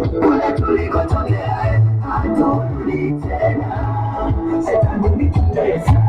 kule tulikotokea haturudi tena, shetani nitutesa.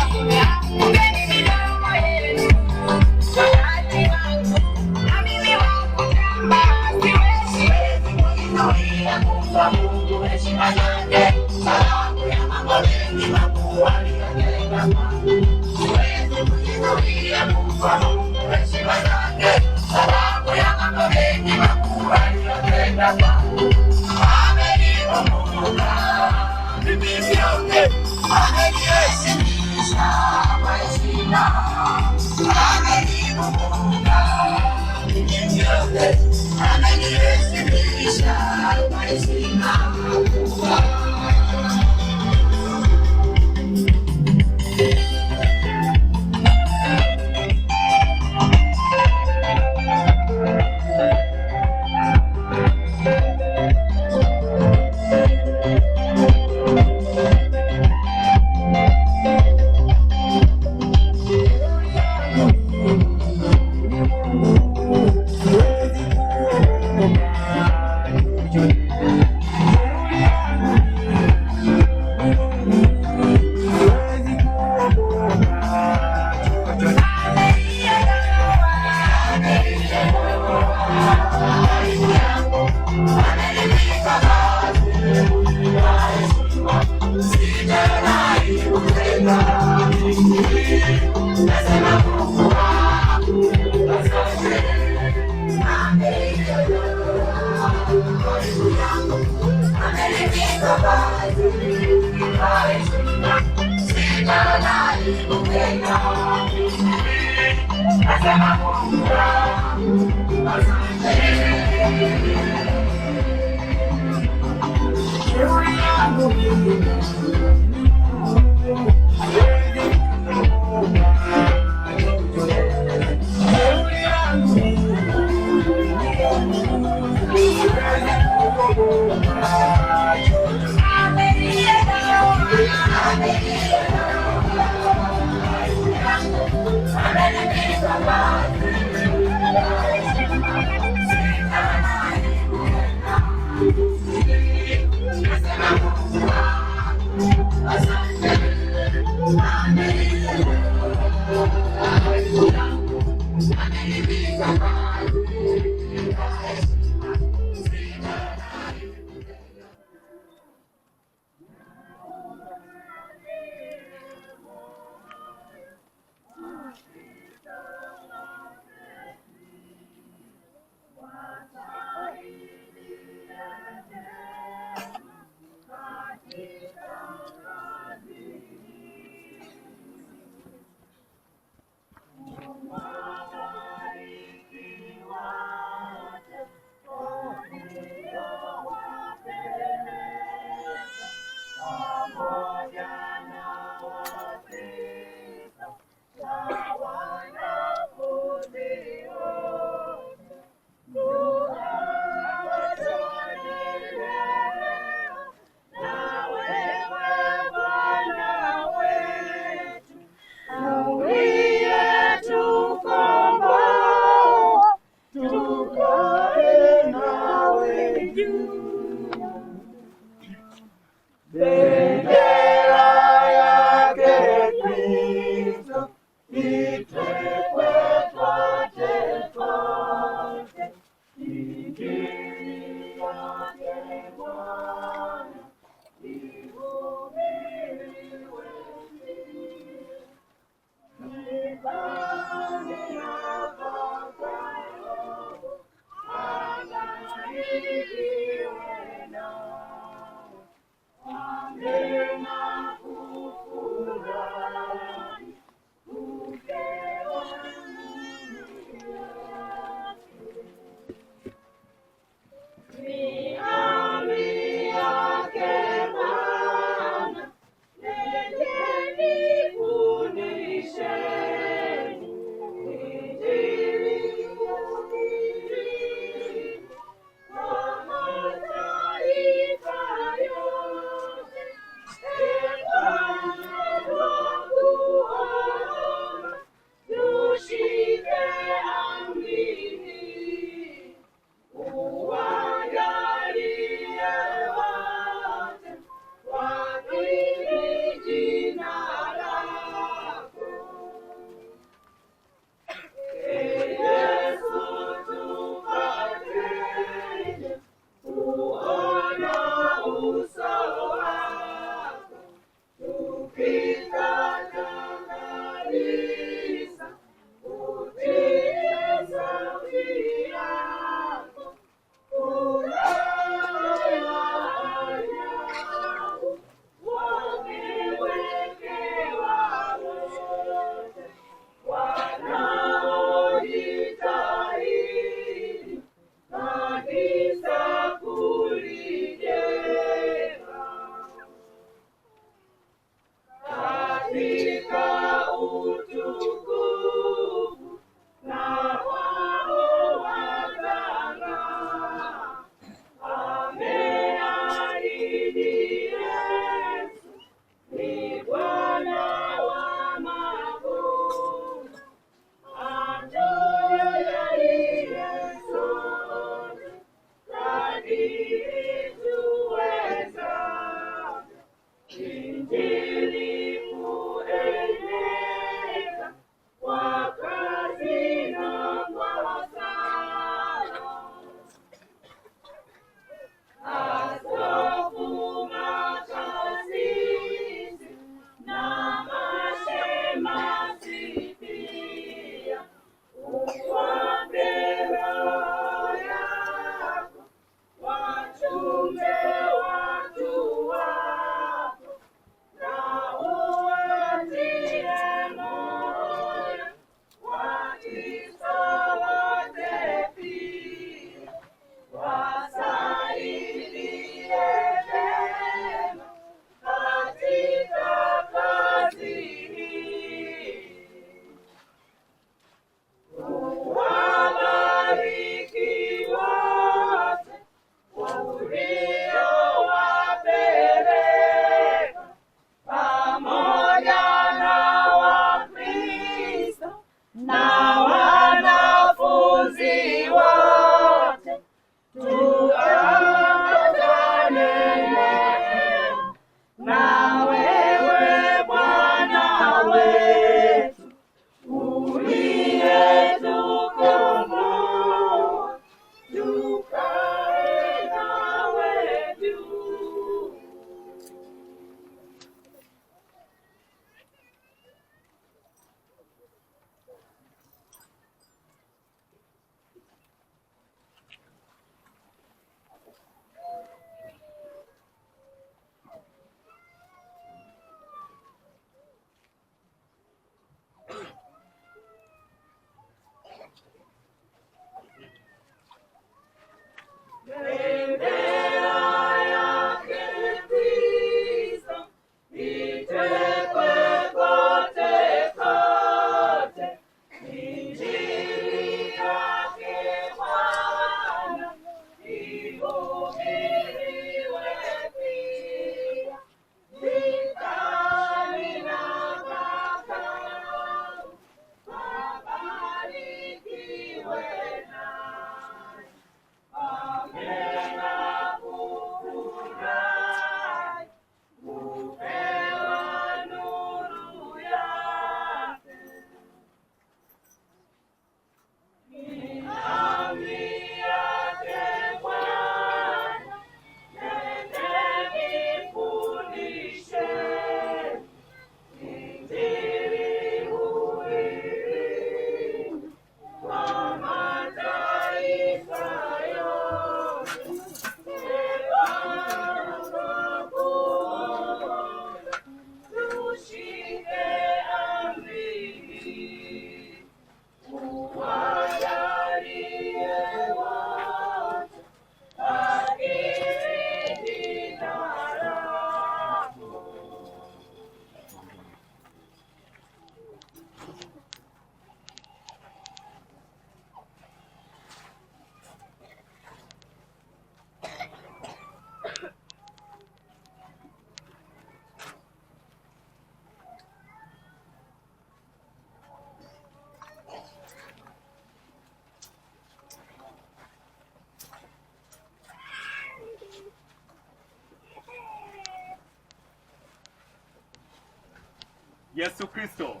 Yesu Kristo.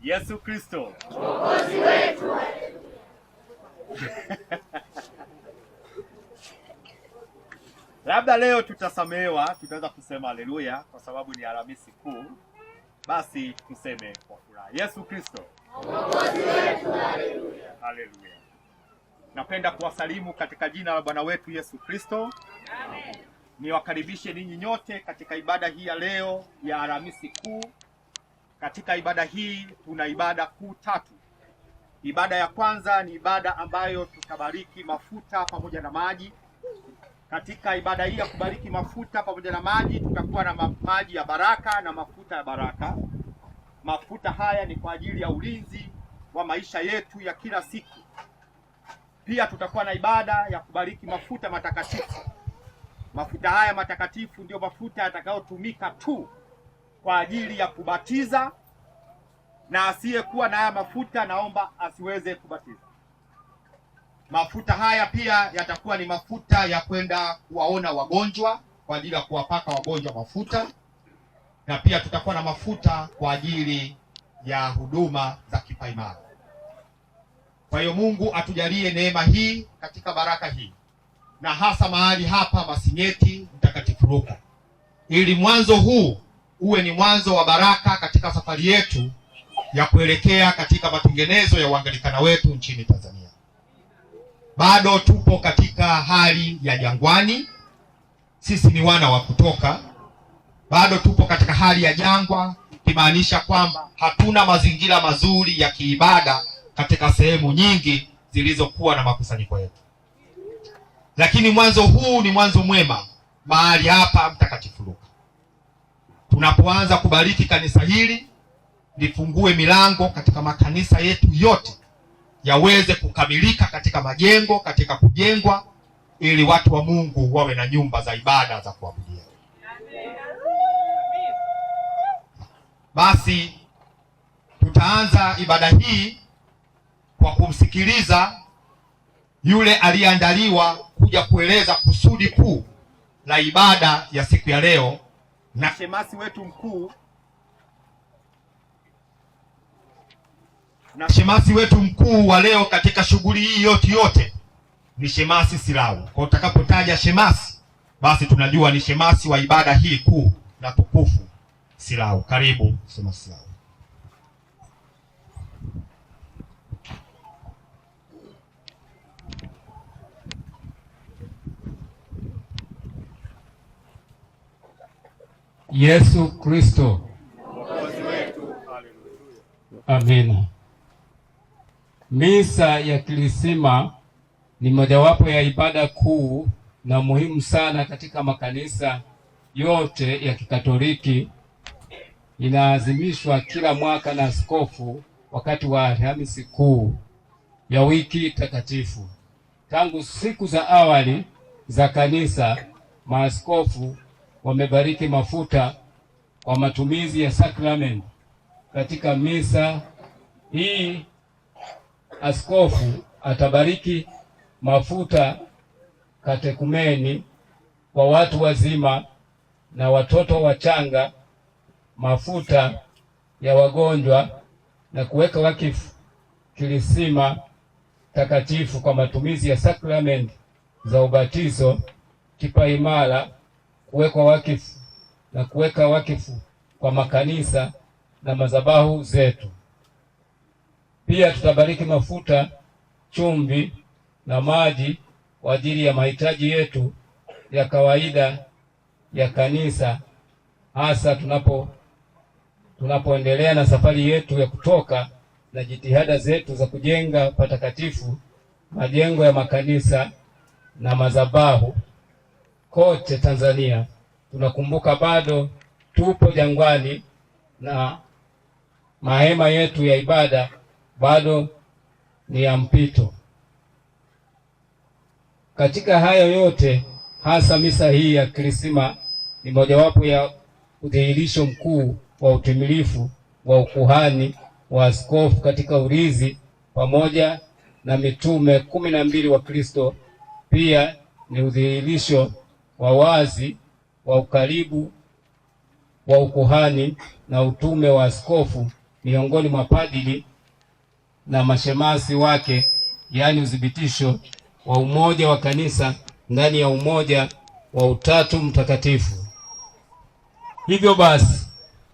Yesu Kristo. Labda leo tutasamehewa, tutaweza kusema haleluya kwa sababu ni Alhamisi Kuu. Basi tuseme kwa furaha. Yesu Kristo. Haleluya. Napenda kuwasalimu katika jina la Bwana wetu Yesu Kristo. Amen. Niwakaribishe ninyi nyote katika ibada hii ya leo ya Alhamisi Kuu. Katika ibada hii tuna ibada kuu tatu. Ibada ya kwanza ni ibada ambayo tutabariki mafuta pamoja na maji. Katika ibada hii ya kubariki mafuta pamoja na maji tutakuwa na maji ya baraka na mafuta ya baraka. Mafuta haya ni kwa ajili ya ulinzi wa maisha yetu ya kila siku. Pia tutakuwa na ibada ya kubariki mafuta matakatifu. Mafuta haya matakatifu ndio mafuta yatakayotumika tu kwa ajili ya kubatiza, na asiyekuwa na haya mafuta naomba asiweze kubatiza. Mafuta haya pia yatakuwa ni mafuta ya kwenda kuwaona wagonjwa kwa ajili ya kuwapaka wagonjwa mafuta, na pia tutakuwa na mafuta kwa ajili ya huduma za kipaimara. Kwa hiyo Mungu atujalie neema hii katika baraka hii, na hasa mahali hapa Masinyeti Mtakatifu Luka, ili mwanzo huu uwe ni mwanzo wa baraka katika safari yetu ya kuelekea katika matengenezo ya uanglikana wetu nchini Tanzania. Bado tupo katika hali ya jangwani, sisi ni wana wa kutoka. Bado tupo katika hali ya jangwa, kimaanisha kwamba hatuna mazingira mazuri ya kiibada katika sehemu nyingi zilizokuwa na makusanyiko yetu. Lakini mwanzo huu ni mwanzo mwema mahali hapa Mtakatifu Luka. Tunapoanza kubariki kanisa hili, lifungue milango katika makanisa yetu yote yaweze kukamilika katika majengo, katika kujengwa, ili watu wa Mungu wawe na nyumba za ibada za kuabudia. Basi tutaanza ibada hii kwa kumsikiliza yule aliyeandaliwa kuja kueleza kusudi kuu la ibada ya siku ya leo, na shemasi wetu mkuu wa leo katika shughuli hii yote ni Shemasi Silau. Kwa utakapotaja shemasi, basi tunajua ni shemasi wa ibada hii kuu na tukufu, Silau. Karibu Shemasi Silau. Yesu Kristo. Amina. Misa ya Kirisima ni mojawapo ya ibada kuu na muhimu sana katika makanisa yote ya Kikatoliki. Inaadhimishwa kila mwaka na askofu wakati wa Alhamisi Kuu ya wiki takatifu. tangu siku za awali za kanisa, maaskofu wamebariki mafuta kwa matumizi ya sakramenti katika misa hii. Askofu atabariki mafuta katekumeni kwa watu wazima na watoto wachanga, mafuta ya wagonjwa, na kuweka wakifu kirisima takatifu kwa matumizi ya sakramenti za ubatizo, kipaimara, kuwekwa wakifu na kuweka wakifu kwa makanisa na madhabahu zetu. Pia tutabariki mafuta, chumvi na maji kwa ajili ya mahitaji yetu ya kawaida ya kanisa, hasa tunapoendelea na safari yetu ya kutoka na jitihada zetu za kujenga patakatifu majengo ya makanisa na madhabahu kote Tanzania. Tunakumbuka bado tupo jangwani na mahema yetu ya ibada bado ni ya mpito. Katika hayo yote, hasa misa hii ya Krisma ni mojawapo ya udhihirisho mkuu wa utimilifu wa ukuhani wa askofu katika urithi pamoja na mitume 12 wa Kristo. Pia ni udhihirisho wa wazi wa ukaribu wa ukuhani na utume wa askofu miongoni mwa padri na mashemasi wake, yaani udhibitisho wa umoja wa kanisa ndani ya umoja wa Utatu Mtakatifu. Hivyo basi,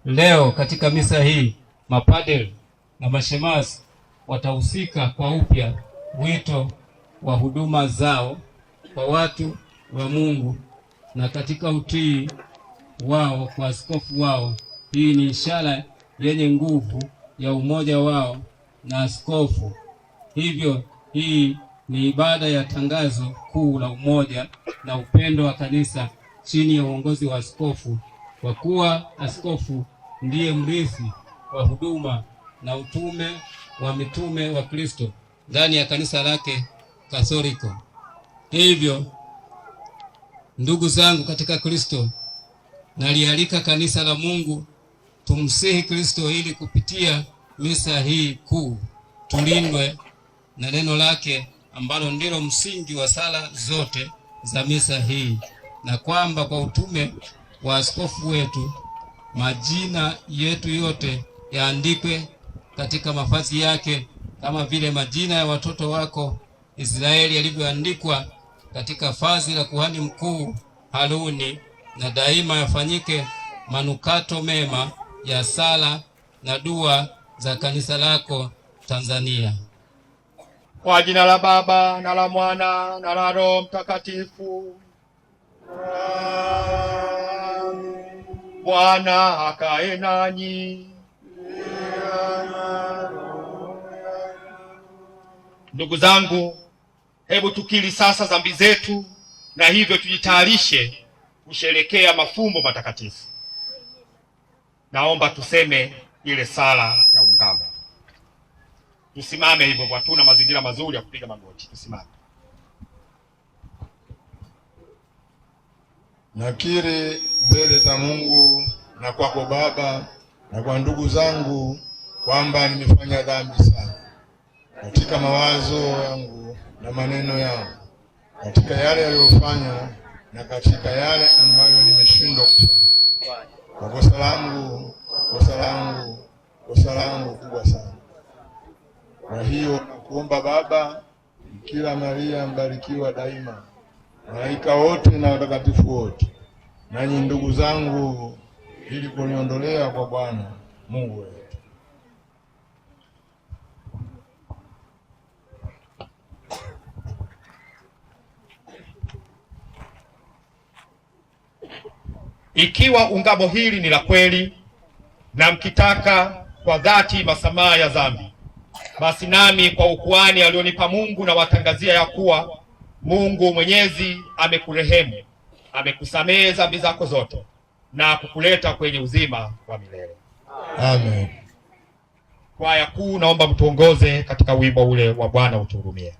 leo katika misa hii mapadri na mashemasi watahusika kwa upya wito wa huduma zao kwa watu wa Mungu na katika utii wao kwa askofu wao. Hii ni ishara yenye nguvu ya umoja wao na askofu. Hivyo hii ni ibada ya tangazo kuu la umoja na upendo wa kanisa chini ya uongozi wa askofu, kwa kuwa askofu ndiye mrithi wa huduma na utume wa mitume wa Kristo ndani ya kanisa lake Katholiko. Hivyo ndugu zangu katika Kristo, nalialika kanisa la Mungu tumsihi Kristo ili kupitia misa hii kuu tulindwe na neno lake ambalo ndilo msingi wa sala zote za misa hii, na kwamba kwa utume wa askofu wetu majina yetu yote yaandikwe katika mavazi yake kama vile majina ya watoto wako Israeli yalivyoandikwa katika vazi la kuhani mkuu Haruni, na daima yafanyike manukato mema ya sala na dua za kanisa lako Tanzania. Kwa jina la Baba na la Mwana na la Roho Mtakatifu. Amen. Bwana akae nanyi. Ndugu zangu, hebu tukiri sasa dhambi zetu na hivyo tujitayarishe kusherekea mafumbo matakatifu. Naomba tuseme ile sala ya ungamo. Tusimame hivyo, hatuna mazingira mazuri ya kupiga magoti. Tusimame. Nakiri mbele za Mungu na kwako Baba na kwa ndugu zangu kwamba nimefanya dhambi sana katika mawazo yangu na maneno yangu, katika yale yaliyofanya na katika yale ambayo nimeshindwa kufanya. Kwa kosa langu kubwa sana. Kwa hiyo nakuomba Baba, Bikira Maria mbarikiwa daima, malaika wote na watakatifu wote, nanyi ndugu zangu, ili kuniondolea kwa Bwana Mungu wetu. Ikiwa ungamo hili ni la kweli na mkitaka kwa dhati masamaha ya dhambi, basi nami kwa ukuhani alionipa Mungu na watangazia ya kuwa Mungu Mwenyezi amekurehemu, amekusamehe dhambi zako zote na kukuleta kwenye uzima wa milele. Amen. Kwaya kuu, naomba mtuongoze katika wimbo ule wa Bwana utuhurumie.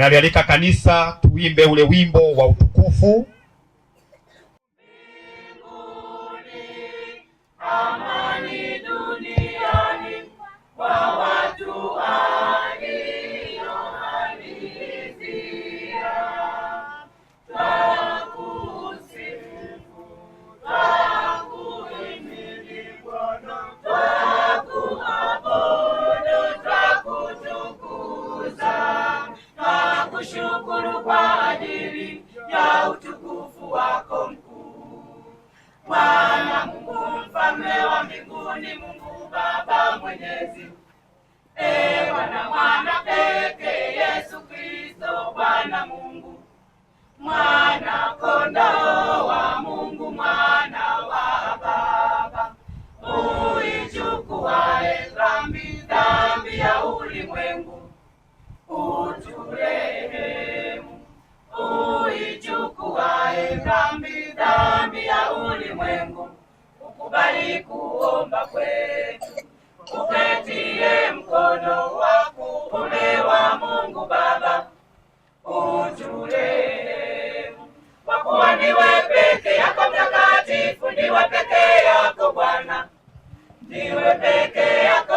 Nalialika kanisa tuimbe ule wimbo wa utukufu. Amani duniani kwa watu alioalizia. Twakusifu, twakuhimidi Bwana, twakuabudu, twakutukuza, twakushukuru kwa ajili ya utukufu wako mkuu. Bwana Mungu mfalme wa mbinguni, Mungu Baba mwenyezi, Bwana mwana pekee Yesu Kristo, Bwana Mungu, mwana kondoo wa Mungu, mwana wa Baba, uichukuaye dhambi ya ulimwengu, uturehemu. Uichukuaye dhambi ya ulimwengu, ukubali kuomba kwetu, uketie mkono wa kuume wa Mungu Baba, uturehemu. Kwa kuwa ndiwe peke yako mtakatifu, ndiwe peke yako Bwana, ndiwe peke yako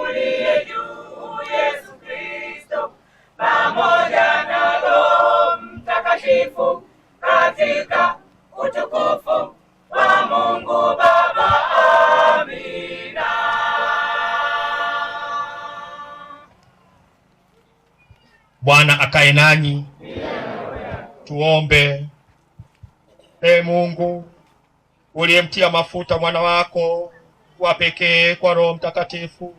uliye juu, Yesu Kristo, pamoja na Roho Mtakatifu, katika utukufu wa Mungu Baba. Amina. Bwana akae nanyi. Tuombe. Mungu uliyemtia mafuta mwana wako wa pekee kwa Roho Mtakatifu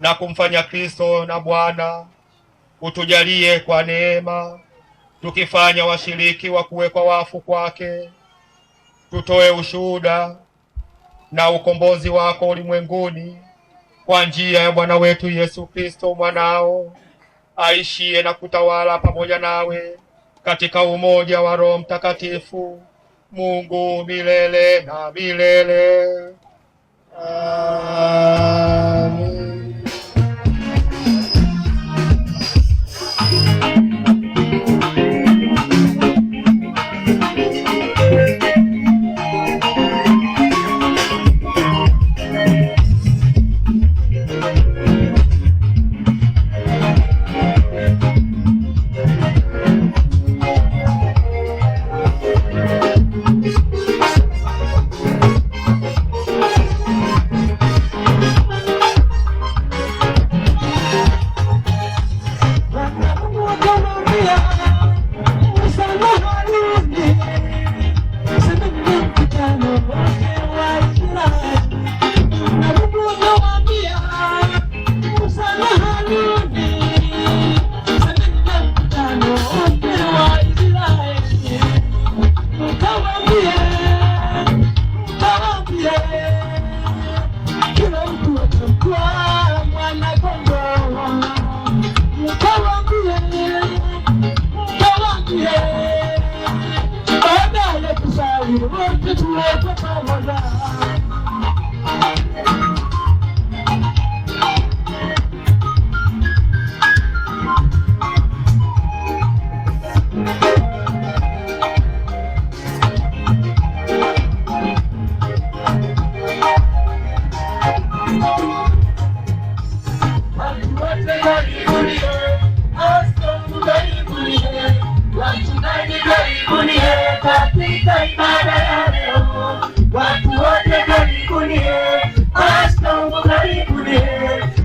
na kumfanya Kristo na Bwana, utujalie kwa neema, tukifanya washiriki wa kuwekwa wafu kwake, tutoe ushuhuda na ukombozi wako ulimwenguni kwa njia ya Bwana wetu Yesu Kristo mwanao, aishie na kutawala pamoja nawe katika umoja wa Roho Mtakatifu, Mungu milele na milele. Amen.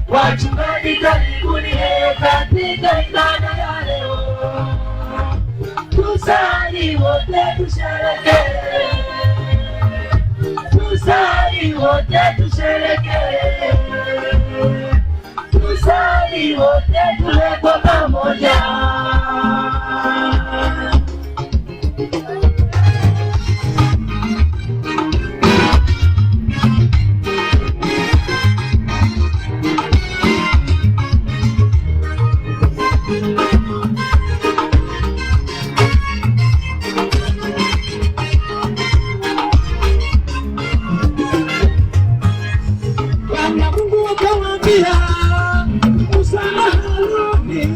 Wachungaji karibuni katika ibada ya leo. Tusali wote tusherehekee, tusali wote tusherehekee, tusali wote tule kwa pamoja. Musa na Haruni,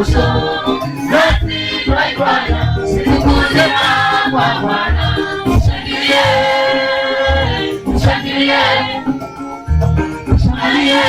ukumbusho, nasi twaifanya sikukuu njema kwa Bwana. Tushangilie, tushangilie, tushangilie,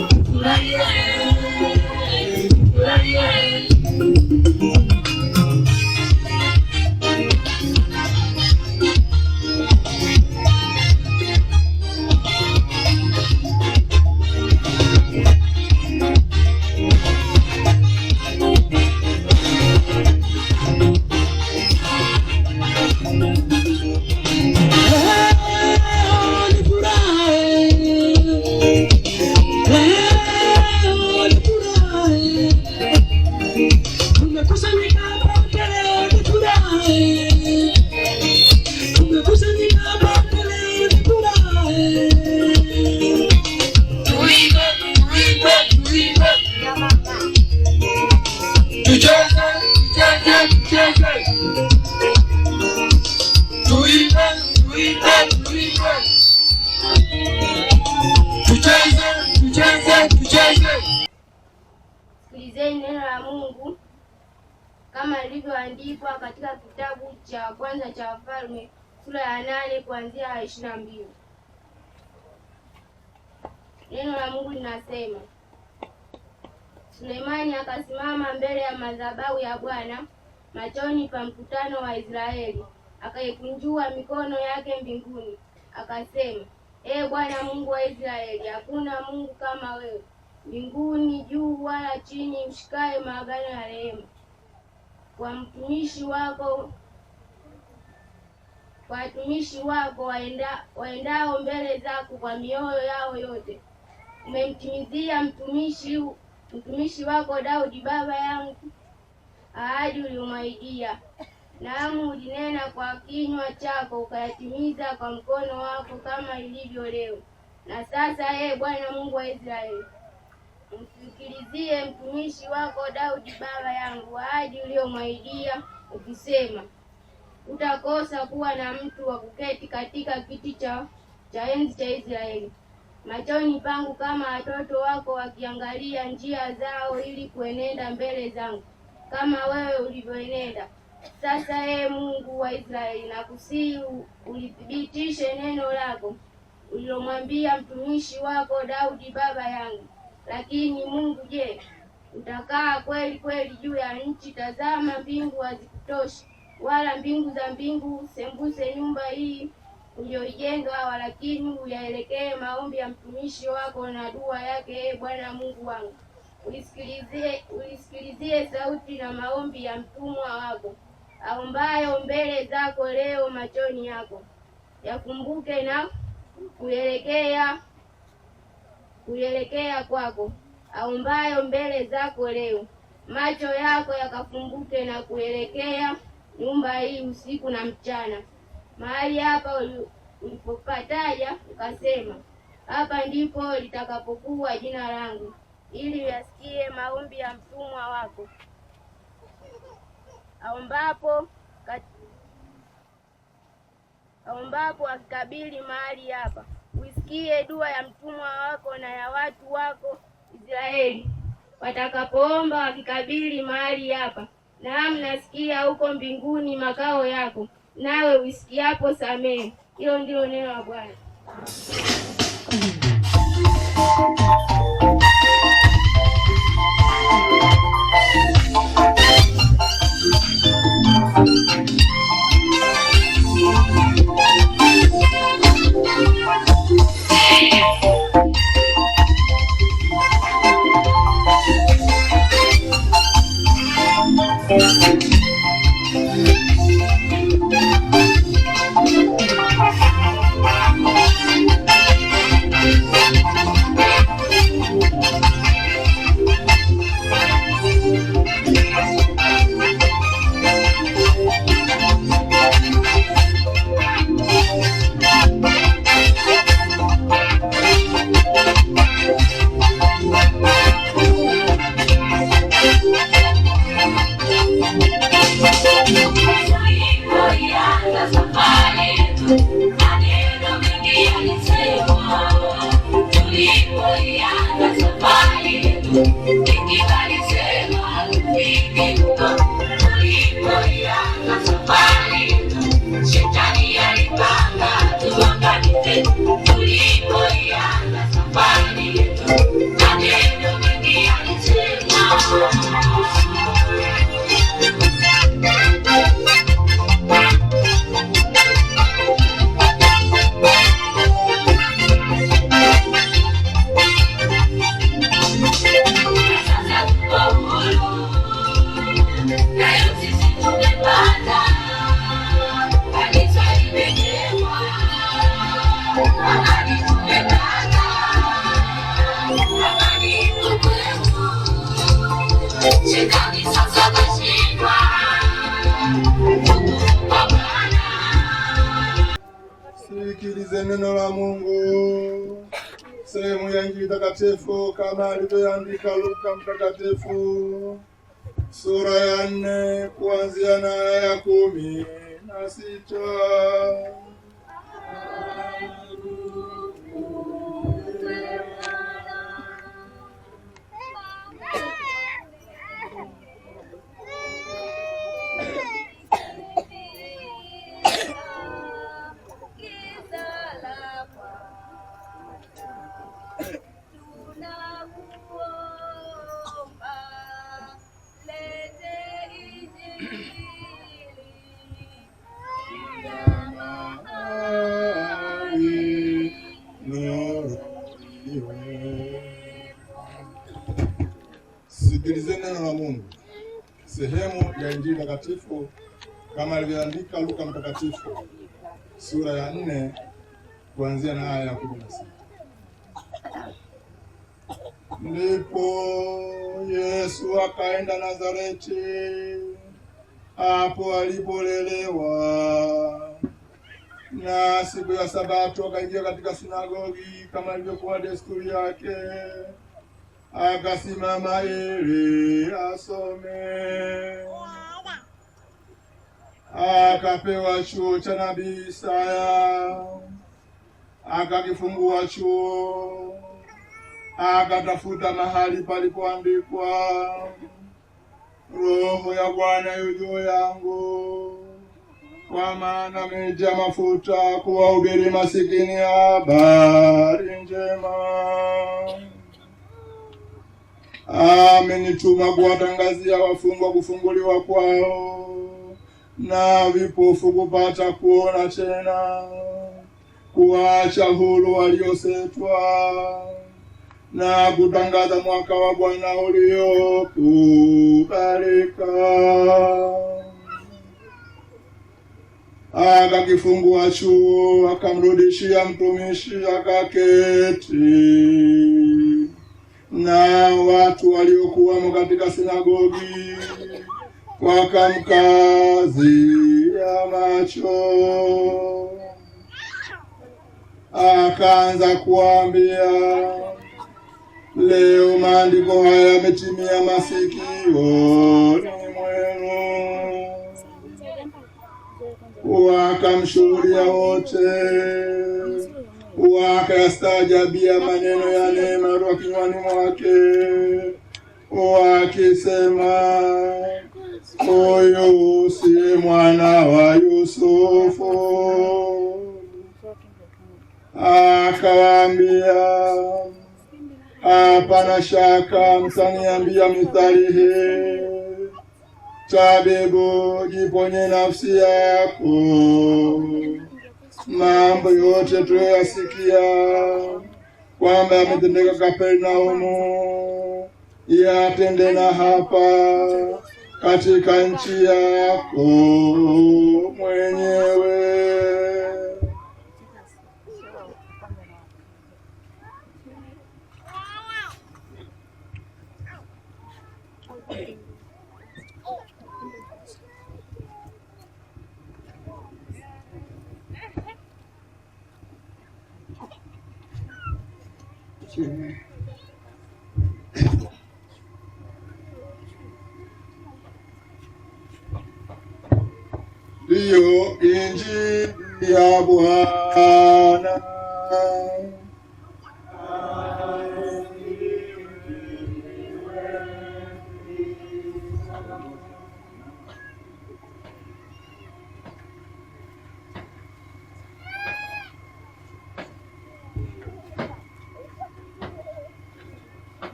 tufurahie. Sikilizeni neno la Mungu kama lilivyoandikwa katika kitabu cha kwanza cha Wafalme sura ya 8 kuanzia 22. Neno la Mungu linasema, Sulemani akasimama mbele ya madhabahu ya Bwana machoni pa mkutano wa Israeli, akaikunjua mikono yake mbinguni, akasema, Ee Bwana Mungu wa Israeli, hakuna Mungu kama wewe mbinguni juu wala chini, ushikaye maagano ya rehema kwa watumishi wako waendao mbele zako kwa mioyo yao yote. Umemtimizia mtumishi wako Daudi baba yangu ahadi uliyomwahidia. Naam, ulinena kwa kinywa chako, ukayatimiza kwa mkono wako, kama ilivyo leo. Na sasa, Ee Bwana Mungu wa Israeli, msikilizie mtumishi wako Daudi baba yangu ahadi uliyomwahidia, ukisema, utakosa kuwa na mtu wa kuketi katika kiti cha enzi cha Israeli machoni pangu, kama watoto wako wakiangalia njia zao, ili kuenenda mbele zangu kama wewe ulivyoenenda. Sasa, Ee Mungu wa Israeli, nakusihi ulithibitishe neno lako ulilomwambia mtumishi wako Daudi baba yangu. Lakini Mungu, je, utakaa kweli kweli juu ya nchi? Tazama, mbingu hazikutoshi, wala mbingu za mbingu sembuse nyumba hii uliyoijenga, walakini uyaelekee maombi ya mtumishi wako na dua yake. Ee Bwana Mungu wangu, ulisikilizie sauti na maombi ya mtumwa wako aombayo mbele zako leo machoni yako. Yakumbuke na kuelekea kwako aombayo mbele zako leo. Macho yako yakafumbuke na kuelekea nyumba hii usiku na mchana, mahali hapa ulipopataja, ukasema, hapa ndipo litakapokuwa jina langu, ili uyasikie maombi ya mtumwa wako aombapo akikabili mahali hapa. Uisikie dua ya mtumwa wako na ya watu wako Israeli watakapoomba wakikabili mahali hapa. Naam, nasikia huko mbinguni makao yako, nawe uisikiapo samehe. Hilo ndilo neno la Bwana. Shetani sasa ameshindwa. Sikilize neno la Mungu. Sehemu ya Injili takatifu kama alivyoandika Luka mtakatifu, sura ya 4 kuanzia na aya ya 16. Sikilizeni neno la Mungu. Sehemu ya Injili takatifu kama alivyoandika Luka mtakatifu, sura ya 4 kuanzia na aya ya 16. Ndipo Yesu akaenda Nazareti, hapo alipolelewa, na siku ya Sabato akaingia katika sinagogi kama ilivyokuwa desturi yake, akasimama ili asome. Akapewa chuo cha nabii Isaya, akakifungua chuo, akatafuta mahali palipoandikwa, Roho ya Bwana yu juu yangu, kwa maana amejaa mafuta kuwahubiri masikini habari njema. Amenituma kuwatangazia wafungwa kufunguliwa kwao, na vipofu kupata kuona tena, kuacha huru waliosetwa, na kutangaza mwaka wa Bwana uliokubalika. Akakifungua chuo, akamrudishia mtumishi, akaketi, na watu waliokuwamo katika sinagogi wakamkazia macho. Akaanza kuambia, leo maandiko haya yametimia masikioni mwenu. Wakamshuhudia wote, wakastaajabia maneno ya neema ya kinywani mwake, wakisema, huyu si mwana wa Yusufu? Akawaambia, hapana shaka mtaniambia mithali hii, tabibu, jiponye nafsi yako, mambo yote tuliyoyasikia kwamba yametendeka Kapernaumu yatende na hapa katika nchi yako mwenyewe. Ndiyo Injili ya Bwana.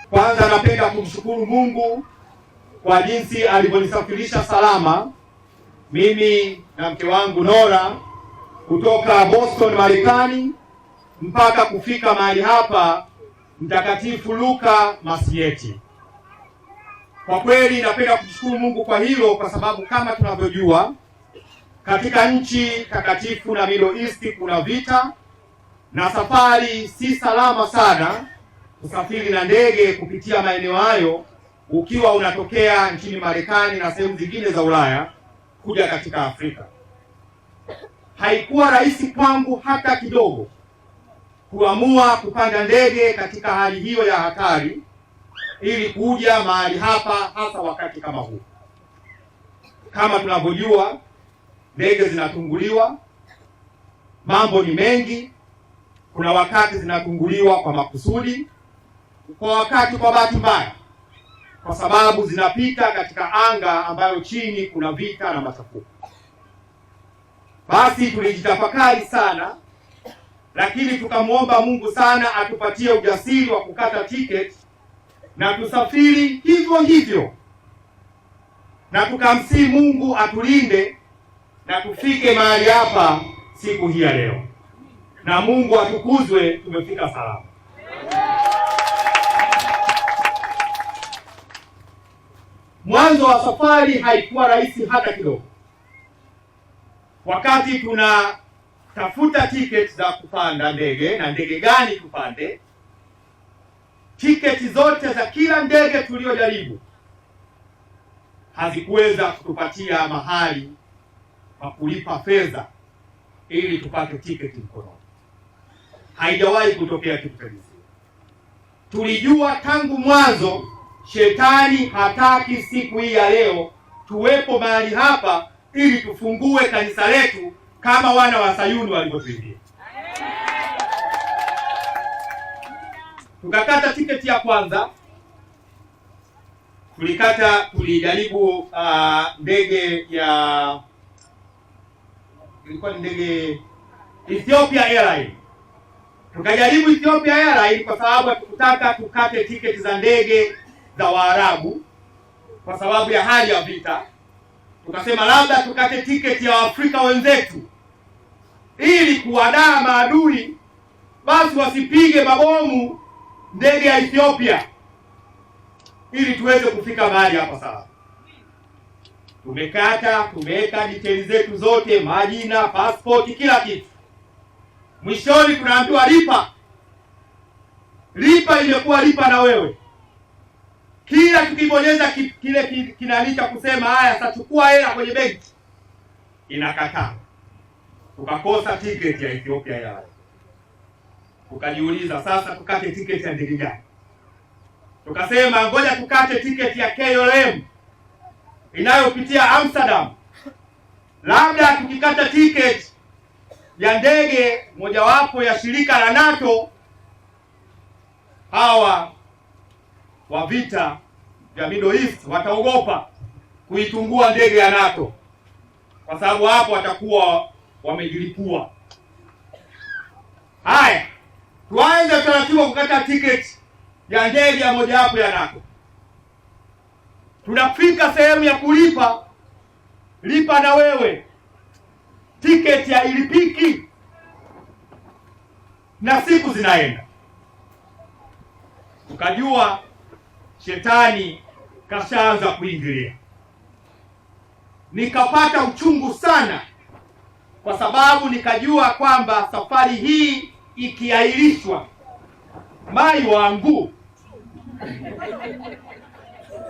Kwanza napenda kumshukuru Mungu kwa jinsi alivyonisafirisha salama mimi na mke wangu Nora kutoka Boston Marekani mpaka kufika mahali hapa Mtakatifu Luka Masieti. Kwa kweli napenda kumshukuru Mungu kwa hilo, kwa sababu kama tunavyojua katika nchi takatifu na Middle East kuna vita na safari si salama sana kusafiri na ndege kupitia maeneo hayo ukiwa unatokea nchini Marekani na sehemu zingine za Ulaya kuja katika Afrika. Haikuwa rahisi kwangu hata kidogo kuamua kupanda ndege katika hali hiyo ya hatari ili kuja mahali hapa, hasa wakati kama huu. Kama tunavyojua, ndege zinatunguliwa, mambo ni mengi. Kuna wakati zinatunguliwa kwa makusudi, kwa wakati kwa bahati mbaya, kwa sababu zinapita katika anga ambayo chini kuna vita na machafuko. Basi tulijitafakari sana, lakini tukamwomba Mungu sana atupatie ujasiri wa kukata tiketi na tusafiri hivyo hivyo, na tukamsihi Mungu atulinde na tufike mahali hapa siku hii ya leo, na Mungu atukuzwe, tumefika salama. Mwanzo wa safari haikuwa rahisi hata kidogo. Wakati tunatafuta tiketi za kupanda ndege na ndege gani tupande, tiketi zote za kila ndege tuliyojaribu hazikuweza kutupatia mahali pa kulipa fedha ili tupate tiketi mkononi. Haijawahi kutokea kitu kama hicho. Tulijua tangu mwanzo Shetani hataki siku hii ya leo tuwepo mahali hapa ili tufungue kanisa letu kama wana wa Sayuni walivyotuambia. Tukakata tiketi ya kwanza. Tulijaribu ndege ya, ilikuwa ni ndege Ethiopia Airlines. Tukajaribu Ethiopia Airlines kwa sababu hatukutaka tukate tiketi za ndege za Waarabu kwa sababu ya hali ya vita. Tukasema labda tukate tiketi ya Waafrika wenzetu ili kuwadaa maadui, basi wasipige mabomu ndege ya Ethiopia, ili tuweze kufika mahali hapa sawa. Tumeweka details zetu zote, majina, passport, kila kitu. Mwishoni tunaambiwa lipa. Lipa imekuwa lipa na wewe. Kila tukibonyeza kile kinalita kusema haya sasa chukua hela kwenye benki, inakataa. Tukakosa tiketi ya Ethiopia Airlines. Tukajiuliza sasa tukate tiketi ya ndege gani? Tukasema ngoja tukate tiketi ya KLM inayopitia Amsterdam. Labda tukikata tiketi ya ndege mojawapo ya shirika la NATO, hawa wa vita vya Middle East wataogopa kuitungua ndege ya NATO, kwa sababu hapo watakuwa wamejilipua. Haya, tuanze taratibu kukata tiketi ya ndege ya mojawapo ya NATO. Tunafika sehemu ya kulipa, lipa na wewe. Tiketi ya ilipiki na siku zinaenda. Tukajua Shetani kashaanza kuingilia. Nikapata uchungu sana, kwa sababu nikajua kwamba safari hii ikiahirishwa, mai wangu,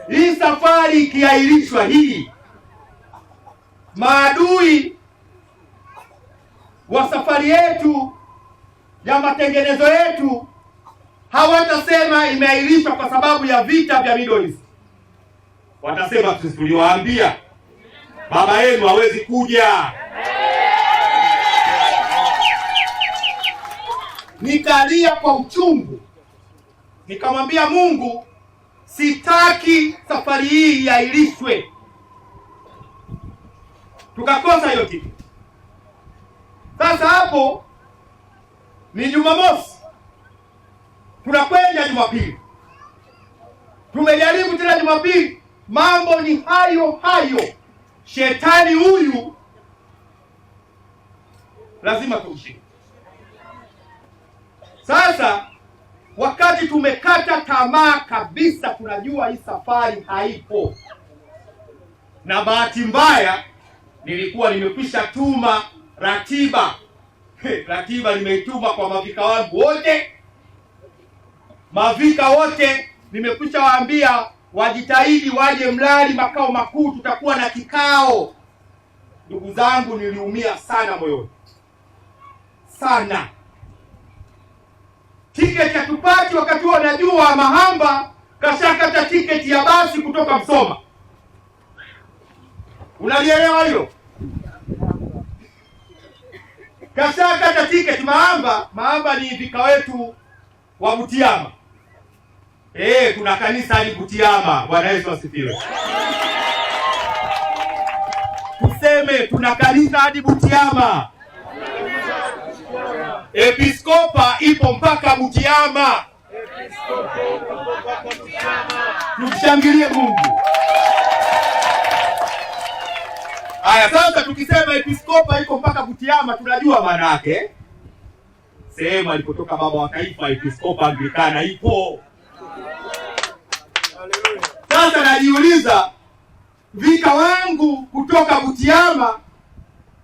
hii safari ikiahirishwa hii, maadui wa safari yetu ya matengenezo yetu hawatasema imeahirishwa kwa sababu ya vita vya Middle East. Watasema tuliwaambia baba yenu hawezi kuja. Nikalia kwa uchungu, nikamwambia Mungu, sitaki safari hii iahirishwe. Tukakosa hiyo tiketi. Sasa hapo ni Jumamosi, tunakwenda Jumapili. Tumejaribu tena Jumapili, mambo ni hayo hayo. Shetani huyu lazima tumshike. Sasa wakati tumekata tamaa kabisa, tunajua hii safari haipo, na bahati mbaya nilikuwa nimekwisha tuma ratiba. Ratiba nimeituma kwa mavika wangu wote. Mavika wote nimekwisha waambia wajitahidi waje Mlali makao makuu, tutakuwa na kikao. Ndugu zangu, niliumia sana moyoni sana. Tiketi hatupati, wakati huo najua Mahamba kashakata tiketi ya basi kutoka Msoma. Unalielewa hilo? Kashakata tiketi Mahamba ni vika wetu wa Butiama. Kuna kanisa hadi Butiama. Bwana Yesu asifiwe. Tuseme tuna kanisa hadi Butiama. Episkopa ipo mpaka Butiama. Tumshangilie Mungu. Haya, sasa tukisema episkopa iko mpaka Butiama, tunajua maana yake. Sehemu alipotoka baba wa taifa, episkopa Anglikana ipo. Sasa najiuliza, vika wangu kutoka Butiama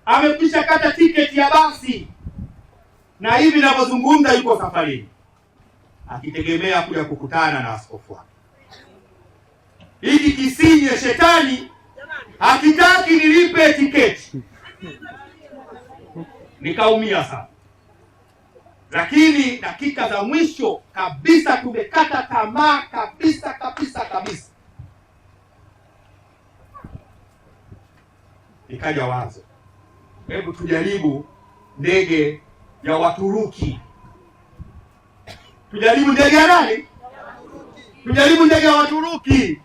amekwisha kata tiketi ya basi, na hivi ninavyozungumza yuko safarini akitegemea kuja kukutana na askofu wake. Hiki kisinye shetani hakitaki nilipe tiketi. Nikaumia sana, lakini dakika za mwisho kabisa tumekata tamaa kabisa. Ikaja wazo, hebu tujaribu ndege ya Waturuki. Tujaribu ndege ya nani? Tujaribu ndege ya Waturuki.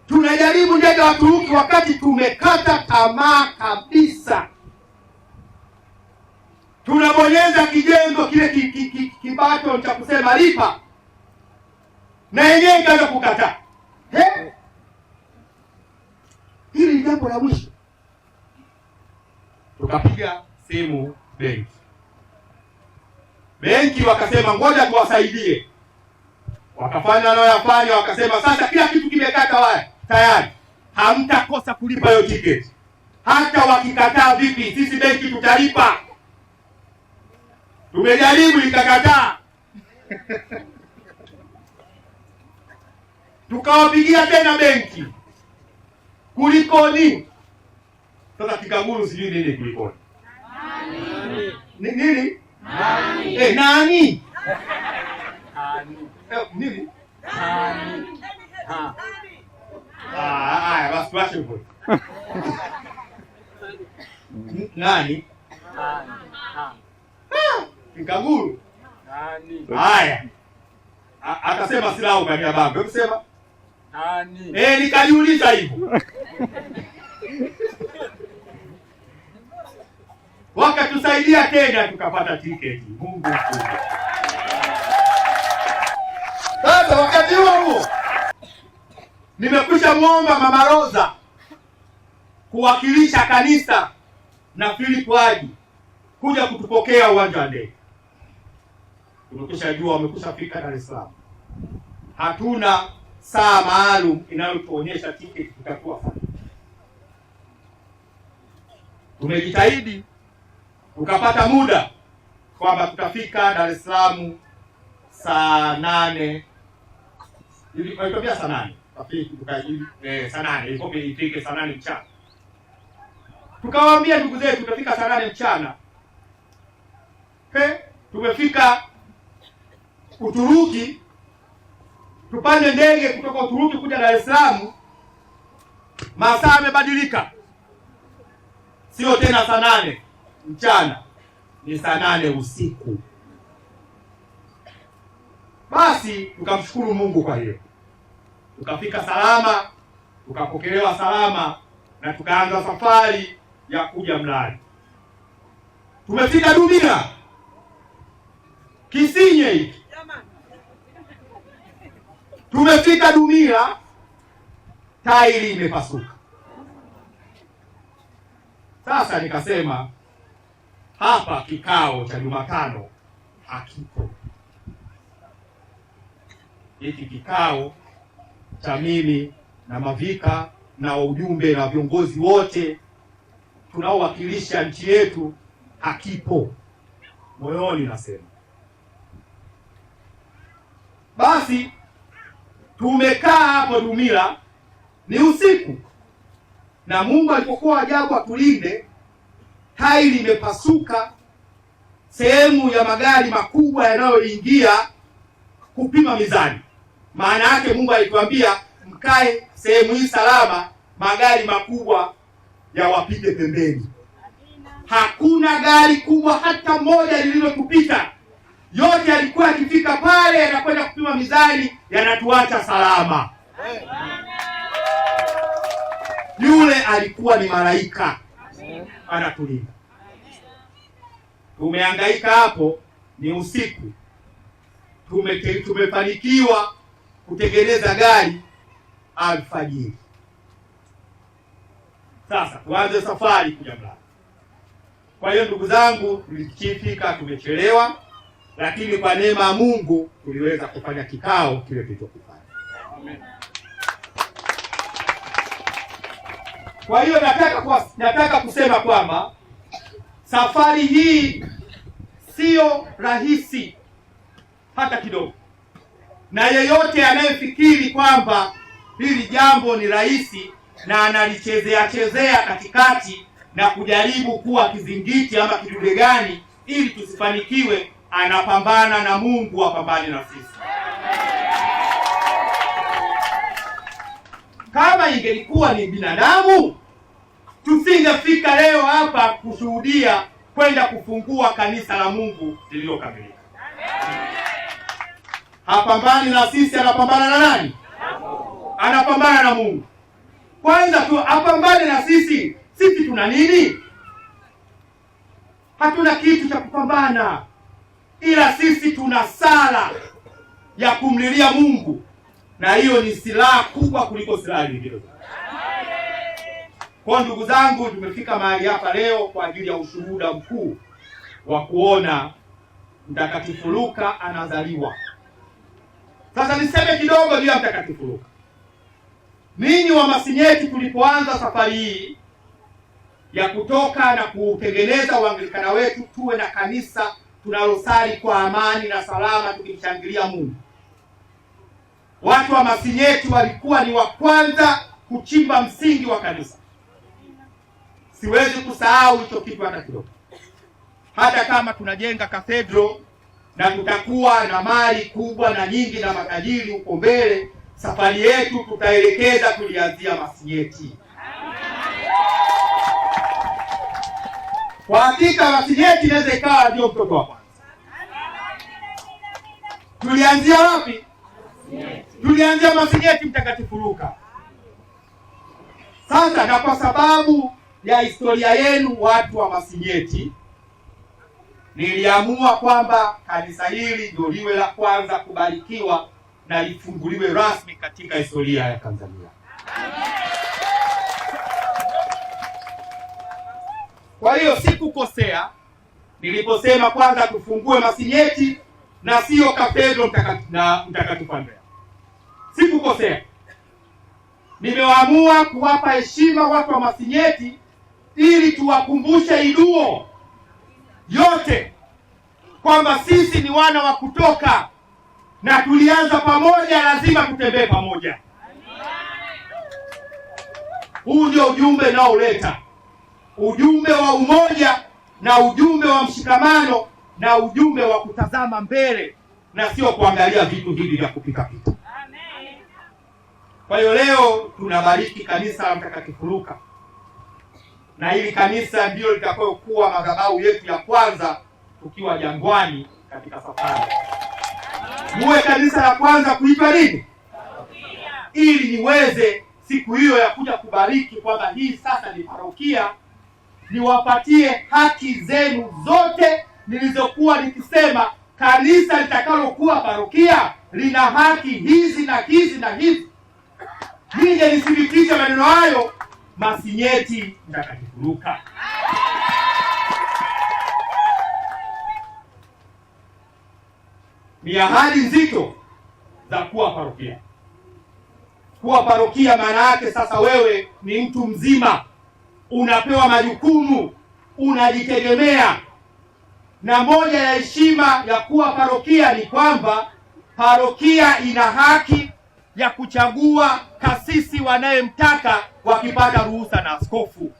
Tunajaribu ndege ya Waturuki wakati tumekata tamaa kabisa. Tunabonyeza kijengo kile kibato cha kusema lipa, na yenyewe ikaanza kukataa. Hili ni jambo la mwisho. Tukapiga simu benki wakasema ngoja tuwasaidie. Wakafanya wanayoyafanya, wakasema sasa kila kitu kimekata waya tayari, hamtakosa kulipa hiyo tiketi. Hata wakikataa vipi, sisi benki tutalipa. Tumejaribu ikakataa. Tukawapigia tena benki, kulikoni? Sasa kikaguru sijui nini kulikoni. Nini? Nani? Nini? Basi tuache hivyo. Nani? Kikaguru? Haya. Akasema silau kania bango. Hebu sema. Nani? Nikajiuliza hivyo. Wakatusaidia tena tukapata tiketi. Mungu mkubwa. Sasa wakati huo nimekwisha muomba Mama Rosa kuwakilisha kanisa na Philip Haji kuja kutupokea uwanja wa ndege. Tumekwisha jua wamekwisha fika Dar es Salaam. Hatuna saa maalum inayotuonyesha tiketi tutakuwa sana. Tumejitahidi tukapata muda kwamba tutafika Dar es Salaam saa 8. Ilitokea saa 8. Saa 8 ilikuwa ifike saa 8 mchana. Tukawaambia ndugu zetu tutafika saa 8 mchana. Tumefika Uturuki, tupande ndege kutoka Uturuki kuja Dar es Salaam, masaa yamebadilika. Sio tena saa 8 mchana, ni saa 8 usiku. Basi tukamshukuru Mungu kwa hiyo. Tukafika salama, tukapokelewa salama, na tukaanza safari ya kuja Mlali. Tumefika Dumila, Kisinye hiki. Tumefika Dumila, tairi imepasuka. Sasa nikasema hapa kikao cha Jumatano hakipo. Hiki kikao cha mimi na Mavika na ujumbe na viongozi wote tunaowakilisha nchi yetu hakipo moyoni. Nasema basi, tumekaa hapo Dumila, ni usiku, na Mungu alipokuwa ajabu atulinde, tairi imepasuka, sehemu ya magari makubwa yanayoingia kupima mizani. Maana yake Mungu alituambia mkae sehemu hii salama, magari makubwa yawapige pembeni. Hakuna gari kubwa hata moja lililotupita, yote yalikuwa yakifika pale yanakwenda kupima mizani, yanatuacha salama. Yule alikuwa ni malaika anatulinda. Tumehangaika hapo, ni usiku, tumefanikiwa kutengeneza gari alfajiri. Sasa tuanze safari kuja Mlala. Kwa hiyo ndugu zangu, tulichifika tumechelewa, lakini kwa neema ya Mungu tuliweza kufanya kikao kile tulichokifanya. Kwa hiyo nataka kusema kwamba safari hii sio rahisi hata kidogo, na yeyote anayefikiri kwamba hili jambo ni rahisi na analichezea katikati na kujaribu kuwa kizingiti ama kidude gani ili tusifanikiwe, anapambana na Mungu apambane na sisi. Kama ingelikuwa ni binadamu, tusingefika leo hapa kushuhudia kwenda kufungua kanisa la Mungu lililokamilika. Hapambani na sisi, anapambana na nani? Anapambana na Mungu. Kwanza tu apambane na sisi. Sisi tuna nini? Hatuna kitu cha kupambana, ila sisi tuna sala ya kumlilia Mungu, na hiyo ni silaha kubwa kuliko silaha nyingine. Kwa ndugu zangu, tumefika mahali hapa leo kwa ajili ya ushuhuda mkuu wa kuona Mtakatifu Luka anazaliwa. Sasa niseme kidogo juu ya Mtakatifu Luka. Ninyi wa Masinyeti, tulipoanza safari hii ya kutoka na kutengeneza uanglikana wetu tuwe na kanisa tunalosali kwa amani na salama tukimshangilia Mungu, watu wa Masinyeti walikuwa ni wa kwanza kuchimba msingi wa kanisa. Siwezi kusahau hicho kitu hata kidogo. Hata kama tunajenga kathedro na tutakuwa na mali kubwa na nyingi na matajiri huko mbele, safari yetu tutaelekeza tulianzia Masinyeti. Kwa hakika Masinyeti inaweza ikawa ndio mtoto wa kwanza. Tulianzia wapi? Tulianzia Masinyeti, Mtakatifu Luka. Sasa na kwa sababu ya historia yenu watu wa Masinyeti, niliamua kwamba kanisa hili ndio liwe la kwanza kubarikiwa na lifunguliwe rasmi katika historia ya Tanzania. Kwa hiyo sikukosea niliposema kwanza tufungue Masinyeti na sio Kathedro Mtakatifu Andrea. Sikukosea. Nimeamua kuwapa heshima watu wa Masinyeti ili tuwakumbushe iduo yote kwamba sisi ni wana wa kutoka na tulianza pamoja, lazima tutembee pamoja. Huu ndio ujumbe naoleta, ujumbe wa umoja na ujumbe wa mshikamano na ujumbe wa kutazama mbele na sio kuangalia vitu hivi vya kupita-pita. Kwa hiyo leo tunabariki kanisa la Mtakatifu Luka, na hili kanisa ndio litakayokuwa madhabahu yetu ya kwanza tukiwa Jangwani katika safari. Muwe kanisa la kwanza kuitwa nini? Ili niweze siku hiyo ya kuja kubariki kwamba hii sasa ni parokia, niwapatie haki zenu zote nilizokuwa nikisema kanisa litakalokuwa parokia lina haki hizi na hizi na hizi. Nije nithibitishe maneno hayo Masinyeti, Mtakatifu Luka. Ni ahadi nzito za kuwa parokia. Kuwa parokia maana yake sasa wewe ni mtu mzima, unapewa majukumu, unajitegemea. Na moja ya heshima ya kuwa parokia ni kwamba parokia ina haki ya kuchagua kasisi wanayemtaka wakipata ruhusa na askofu.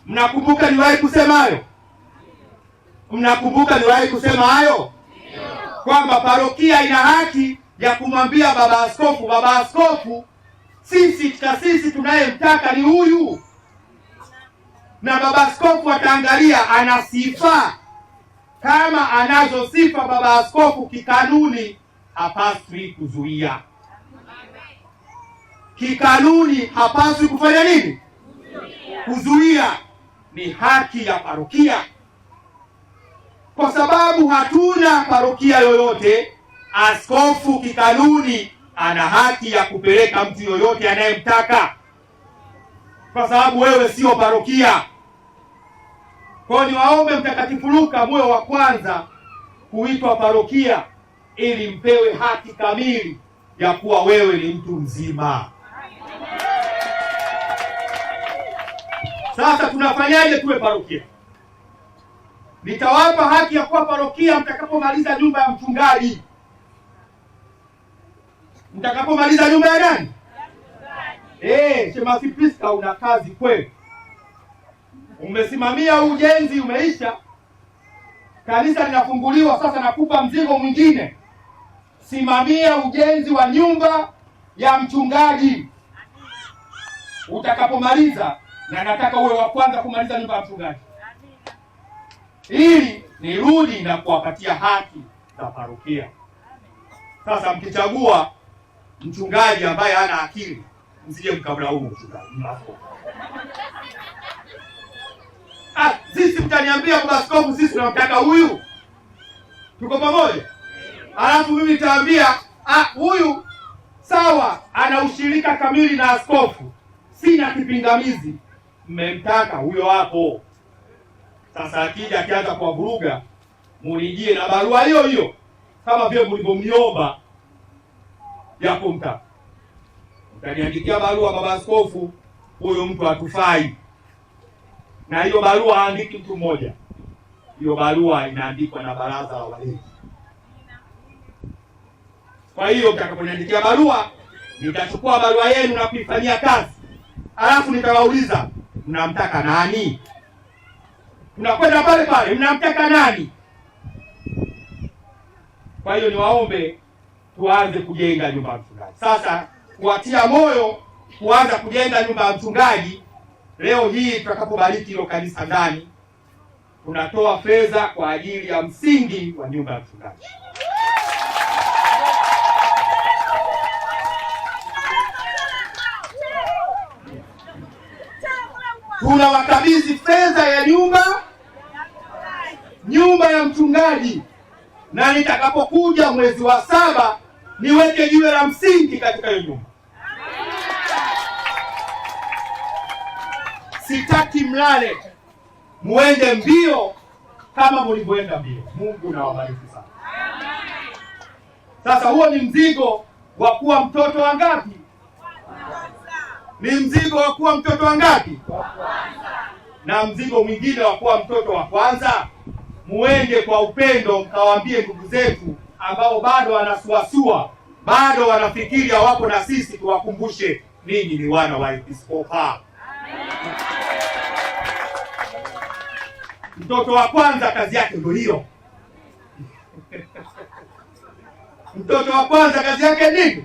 Mnakumbuka niwahi kusema hayo? Mnakumbuka niwahi kusema hayo? Kwamba parokia ina haki ya kumwambia baba askofu, sisi kasisi tunayemtaka ni huyu, na baba askofu ataangalia ana sifa. Kama anazo sifa baba askofu, kikanuni hapaswi kuzuia. Kikanuni hapaswi kufanya nini? Kuzuia. Ni haki ya parokia, kwa sababu hatuna parokia yoyote askofu kikanuni ana haki ya kupeleka mtu yoyote anayemtaka, kwa sababu wewe sio parokia. Kwa hiyo niwaombe Mtakatifu Luka moyo wa kwanza kuitwa parokia, ili mpewe haki kamili ya kuwa wewe ni mtu mzima. Sasa tunafanyaje tuwe parokia? Nitawapa haki ya kuwa parokia mtakapomaliza nyumba ya mchungaji. Mtakapomaliza nyumba ya nani? Shemasi Priska, una kazi kweli. Umesimamia ujenzi, umeisha, kanisa linafunguliwa. Sasa nakupa mzigo mwingine, simamia ujenzi wa nyumba ya mchungaji. Utakapomaliza, na nataka uwe wa kwanza kumaliza nyumba ya mchungaji, ili nirudi na kuwapatia haki za parokia. Sasa mkichagua mchungaji ambaye hana akili, msije mkamlaumu mchungaji. Sisi mtaniambia kwa askofu, sisi tunamtaka huyu, tuko pamoja. Alafu mimi nitaambia huyu sawa, ana ushirika kamili na askofu, sina kipingamizi, mmemtaka huyo hapo. Sasa akija akianza kuwavuruga, munijie na barua hiyo hiyo kama vile mlivyomniomba ya kumtaka. Mtaniandikia barua, baba askofu, huyo mtu hatufai. Na hiyo barua haandiki mtu mmoja, hiyo barua inaandikwa na baraza la walezi. Kwa hiyo mtakaponiandikia barua, nitachukua barua yenu na kuifanyia kazi, alafu nitawauliza mnamtaka nani? Tunakwenda pale pale, mnamtaka nani? Kwa hiyo niwaombe tuanze kujenga nyumba ya mchungaji. Sasa kuwatia moyo kuanza kujenga nyumba ya mchungaji. Leo hii tutakapobariki hilo kanisa ndani, tunatoa fedha kwa ajili ya msingi wa nyumba ya mchungaji. Tunawakabidhi fedha ya nyumba ya mchungaji, na nitakapokuja mwezi wa 7 niweke jiwe la msingi katika hiyo nyumba. Sitaki mlale, muende mbio kama mlivyoenda mbio. Mungu na wabariki sana. Sasa huo ni mzigo wa kuwa mtoto wa ngapi? Ni mzigo wa kuwa mtoto wa ngapi? Na mzigo mwingine wa kuwa mtoto wa kwanza, muende kwa upendo mkawaambie ndugu zetu ambao bado wanasuasua, bado wanafikiri hawapo na sisi, tuwakumbushe ninyi ni wana wa Episkopa. Mtoto wa kwanza kazi yake ndio hiyo. Mtoto wa kwanza kazi yake nini?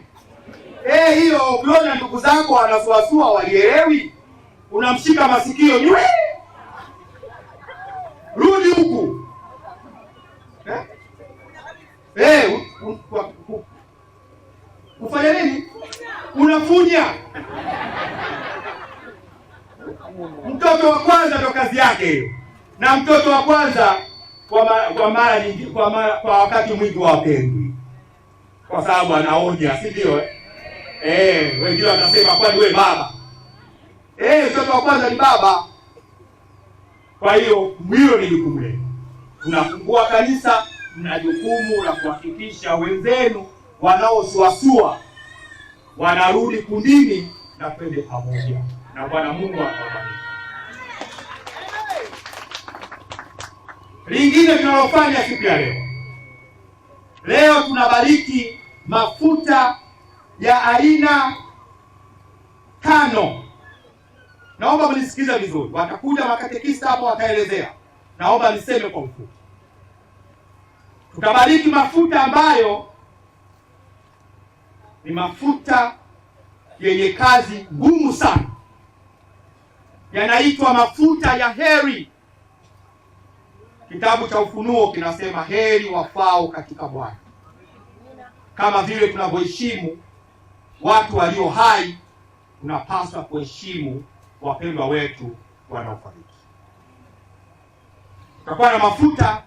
Hiyo. Ukiona ndugu zako wanasuasua, walielewi, unamshika masikio, nywe, rudi huku. Ufanya nini? Unafunya. Mtoto wa kwanza ndio kazi yake hiyo. Na mtoto wa kwanza kwa mara nyingi, kwa wakati mwingi wapendwi, kwa sababu anaonya, si ndio? Wengine watasema kwani wewe baba? Mtoto wa kwanza ni baba. Kwa hiyo hilo ni jukumu lenu. Tunafungua kanisa, mna jukumu la kuhakikisha wenzenu wanaosuasua wanarudi kundini na twende pamoja, na Bwana Mungu atawabariki. Lingine tunalofanya siku ya leo tunabariki mafuta ya aina 5. Naomba mnisikize vizuri, watakuja makatekista hapo wataelezea. Naomba niseme kwa ufupi. Tutabariki mafuta ambayo ni mafuta yenye kazi ngumu sana, yanaitwa mafuta ya heri. Kitabu cha Ufunuo kinasema heri wafao katika Bwana. Kama vile tunavyoheshimu watu walio hai, tunapaswa kuheshimu wapendwa wetu wanaofariki. Tutakuwa na mafuta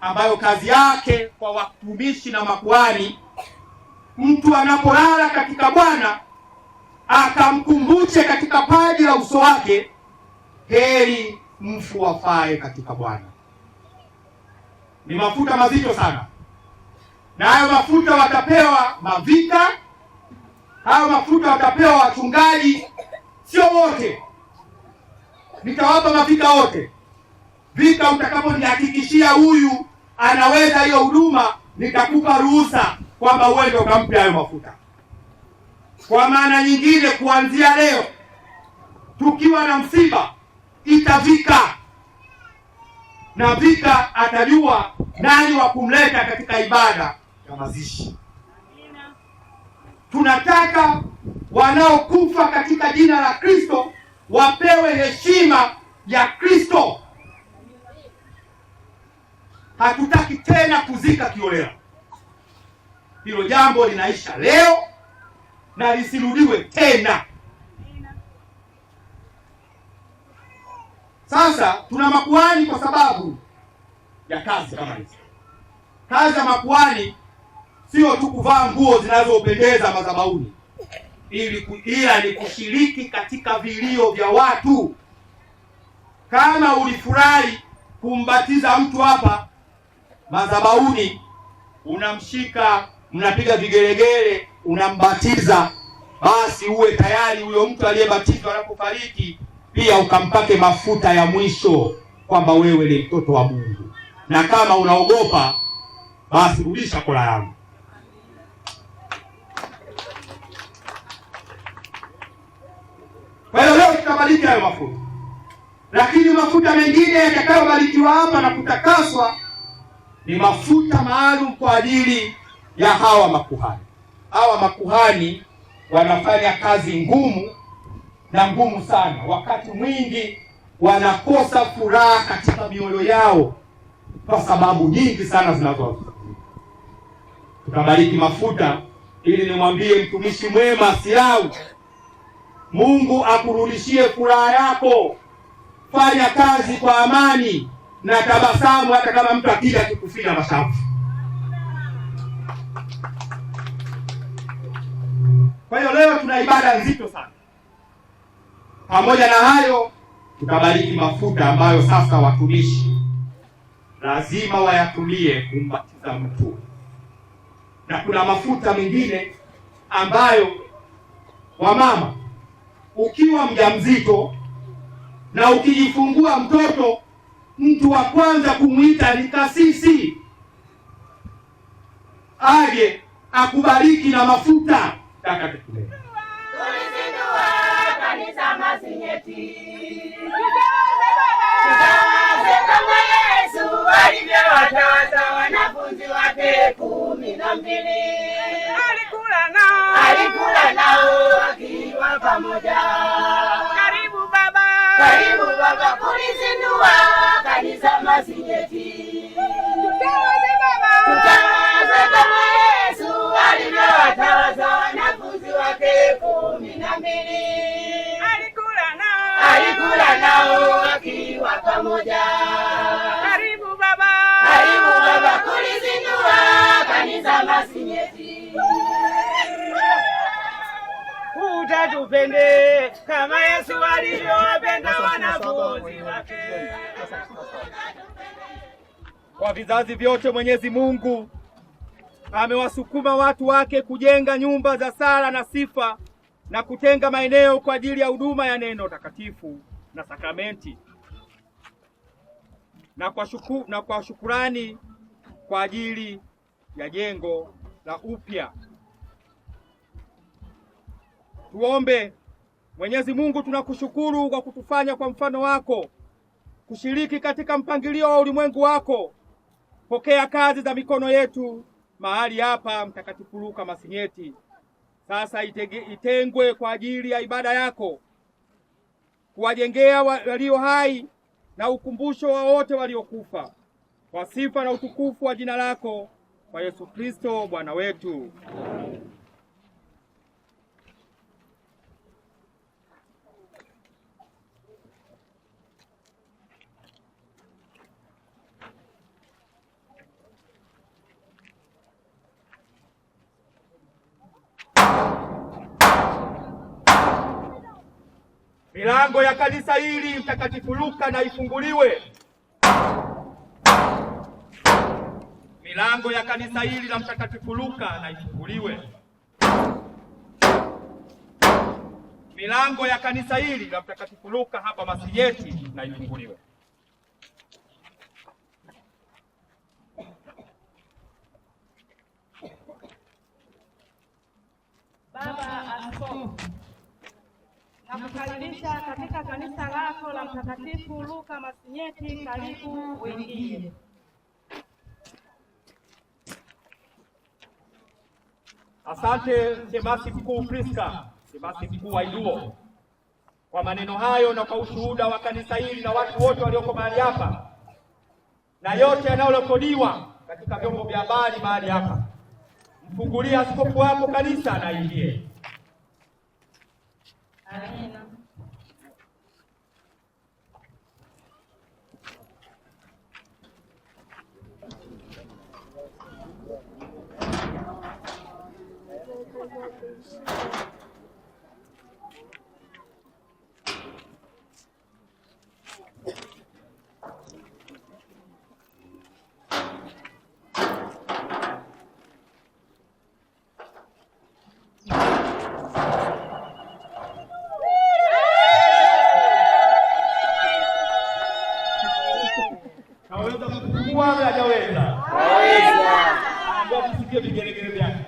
ambayo kazi yake kwa watumishi na makuhani, mtu anapolala katika Bwana akamkumbushe katika paji la uso wake, heri mfu afae katika Bwana. Ni mafuta mazito sana, na hayo mafuta watapewa mavika. Hayo mafuta watapewa wachungaji, sio wote. Nitawapa mavika wote. Vika utakaponihakikishia huyu anaweza hiyo huduma, nitakupa ruhusa kwamba uende ukampe hayo mafuta. Kwa maana nyingine, kuanzia leo tukiwa na msiba itavika, na vika atajua nani wa kumleta katika ibada ya mazishi. Tunataka wanaokufa katika jina la Kristo wapewe heshima ya Kristo. Hatutaki tena kuzika kiolela. Hilo jambo linaisha leo na lisirudiwe tena. Sasa tuna makuhani kwa sababu ya kazi kama hizi. Kazi ya makuhani sio tu kuvaa nguo zinazopendeza madhabahuni, ila ni kushiriki katika vilio vya watu. Kama ulifurahi kumbatiza mtu hapa madhabahuni, unamshika, mnapiga vigelegele, unambatiza, basi uwe tayari huyo mtu aliyebatizwa anapofariki pia ukampake mafuta ya mwisho kwamba wewe ni mtoto wa Mungu. Na kama unaogopa, basi rudisha kola yangu. Kwa hiyo leo tutabariki hayo mafuta, lakini mafuta mengine yatakayobarikiwa hapa na kutakaswa ni mafuta maalum kwa ajili ya hawa makuhani. Hawa makuhani wanafanya kazi ngumu na ngumu sana. Wakati mwingi wanakosa furaha katika mioyo yao kwa sababu nyingi sana zinazowazuia. Tutabariki mafuta ili nimwambie mtumishi mwema Siau, Mungu akurudishie furaha yako. Fanya kazi kwa amani na tabasamu, hata kama mtu akija kukufia mashavu. Kwa hiyo leo tuna ibada nzito sana. Pamoja na hayo, tutabariki mafuta ambayo sasa watumishi lazima wayatumie kumbatiza mtu. Na kuna mafuta mengine ambayo wamama, ukiwa mjamzito na ukijifungua mtoto, mtu wa kwanza kumuita ni kasisi aje akubariki na mafuta takatifu. Tulizindua kanisa Mazinyeti, kama Yesu alivyowatawaza wanafunzi wake 12. Alikula nao wakiwa pamoja. Karibu baba kulizindua kanisa Mazinyeti. Tutawaze kama Yesu alivyowatawaza wanafunzi wake 12. Alikula nao wakiwa pamoja. Karibu baba kulizindua kanisa Mazinyeti. Utatupende kama Yesu alivyowapenda wanafunzi wake. Kwa vizazi vyote Mwenyezi Mungu amewasukuma watu wake kujenga nyumba za sala na sifa na kutenga maeneo kwa ajili ya huduma ya neno takatifu na sakramenti, na kwa shukurani kwa ajili ya jengo la upya. Tuombe. Mwenyezi Mungu, tunakushukuru kwa kutufanya kwa mfano wako kushiriki katika mpangilio wa ulimwengu wako. Pokea kazi za mikono yetu mahali hapa Mtakatifu Luka Masinyeti. Sasa itengwe kwa ajili ya ibada yako, kuwajengea walio hai na ukumbusho wa wote waliokufa, kwa sifa na utukufu wa jina lako, kwa Yesu Kristo Bwana wetu. Milango ya kanisa hili Mtakatifu Luka na ifunguliwe. Milango ya kanisa hili la Mtakatifu Luka na ifunguliwe. Milango ya kanisa hili la Mtakatifu Luka hapa Masinyeti na ifunguliwe. Baba Askofu, nakukaribisha katika kanisa lako la Mtakatifu Luka Masinyeti. Karibu uingie. Asante Shemasi Mkuu Priska, Shemasi Mkuu wa Iduo, kwa maneno hayo na kwa ushuhuda wa kanisa hili na watu wote walioko mahali hapa na yote yanayorekodiwa katika vyombo vya habari mahali hapa. Mfungulie askofu wako kanisa na ingie. Amina. Naweza kufungua au hajaweza? Haweza. Tusikie vigelegele vyake.